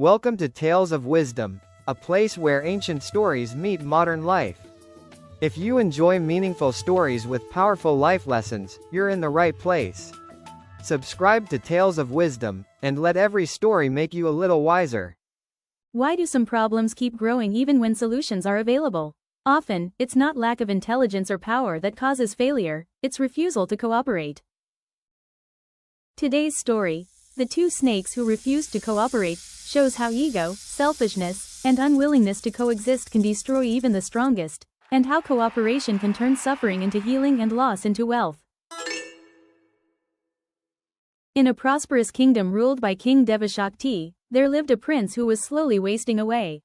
Welcome to Tales of Wisdom, a place where ancient stories meet modern life. If you enjoy meaningful stories with powerful life lessons, you're in the right place. Subscribe to Tales of Wisdom, and let every story make you a little wiser. Why do some problems keep growing even when solutions are available? Often, it's not lack of intelligence or power that causes failure, it's refusal to cooperate. Today's story, The Two Snakes Who Refused to Cooperate, shows how ego, selfishness, and unwillingness to coexist can destroy even the strongest, and how cooperation can turn suffering into healing and loss into wealth. In a prosperous kingdom ruled by King Devashakti, there lived a prince who was slowly wasting away.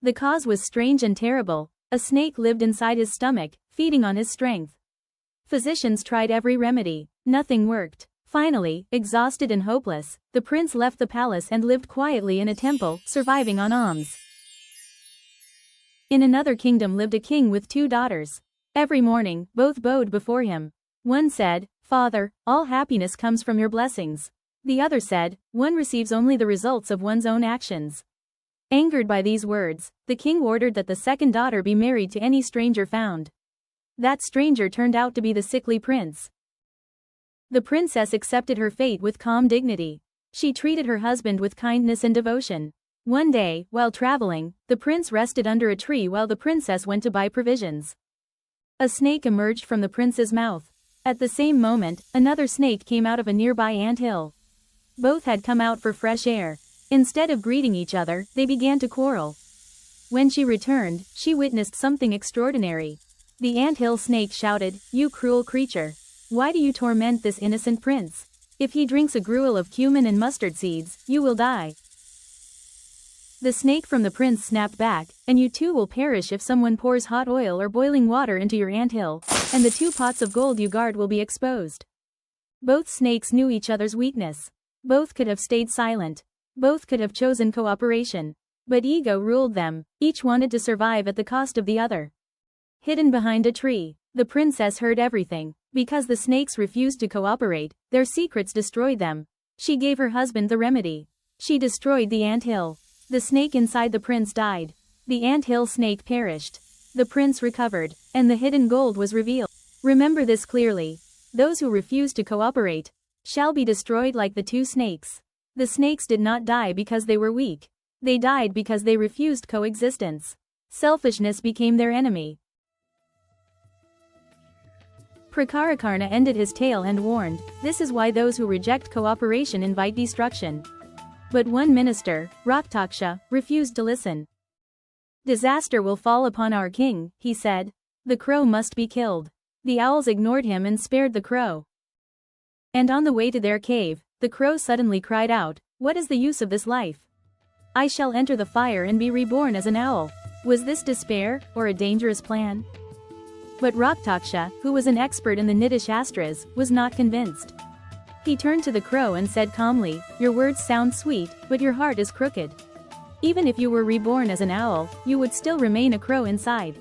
The cause was strange and terrible. A snake lived inside his stomach, feeding on his strength. Physicians tried every remedy. Nothing worked. Finally, exhausted and hopeless, the prince left the palace and lived quietly in a temple, surviving on alms. In another kingdom lived a king with two daughters. Every morning, both bowed before him. One said, "Father, all happiness comes from your blessings." The other said, "One receives only the results of one's own actions." Angered by these words, the king ordered that the second daughter be married to any stranger found. That stranger turned out to be the sickly prince. The princess accepted her fate with calm dignity. She treated her husband with kindness and devotion. One day, while traveling, the prince rested under a tree while the princess went to buy provisions. A snake emerged from the prince's mouth. At the same moment, another snake came out of a nearby ant-hill. Both had come out for fresh air. Instead of greeting each other, they began to quarrel. When she returned, she witnessed something extraordinary. The ant-hill snake shouted, "You cruel creature! Why do you torment this innocent prince? If he drinks a gruel of cumin and mustard seeds, you will die." The snake from the prince snapped back, "And you too will perish if someone pours hot oil or boiling water into your ant-hill, and the 2 pots of gold you guard will be exposed." Both snakes knew each other's weakness. Both could have stayed silent. Both could have chosen cooperation. But ego ruled them. Each wanted to survive at the cost of the other. Hidden behind a tree, the princess heard everything. Because the snakes refused to cooperate, their secrets destroyed them. She gave her husband the remedy. She destroyed the ant-hill. The snake inside the prince died. The ant-hill snake perished. The prince recovered, and the hidden gold was revealed. Remember this clearly. Those who refuse to cooperate shall be destroyed like the two snakes. The snakes did not die because they were weak. They died because they refused coexistence. Selfishness became their enemy. Prakarakarna ended his tale and warned, "This is why those who reject cooperation invite destruction." But one minister, Raktaksha, refused to listen. "Disaster will fall upon our king," he said. "The crow must be killed." The owls ignored him and spared the crow. And on the way to their cave, the crow suddenly cried out, "What is the use of this life? I shall enter the fire and be reborn as an owl." Was this despair, or a dangerous plan? But Raktaksha, who was an expert in the Nidhi Shastras, was not convinced. He turned to the crow and said calmly, "Your words sound sweet, but your heart is crooked. Even if you were reborn as an owl, you would still remain a crow inside."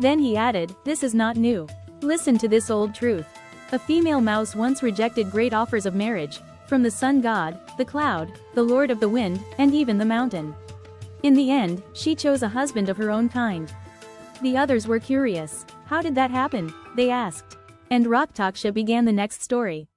Then he added, "This is not new. Listen to this old truth. A female mouse once rejected great offers of marriage, from the sun god, the cloud, the lord of the wind, and even the mountain. In the end, she chose a husband of her own kind." The others were curious. "How did that happen?" they asked. And Raktaksha began the next story.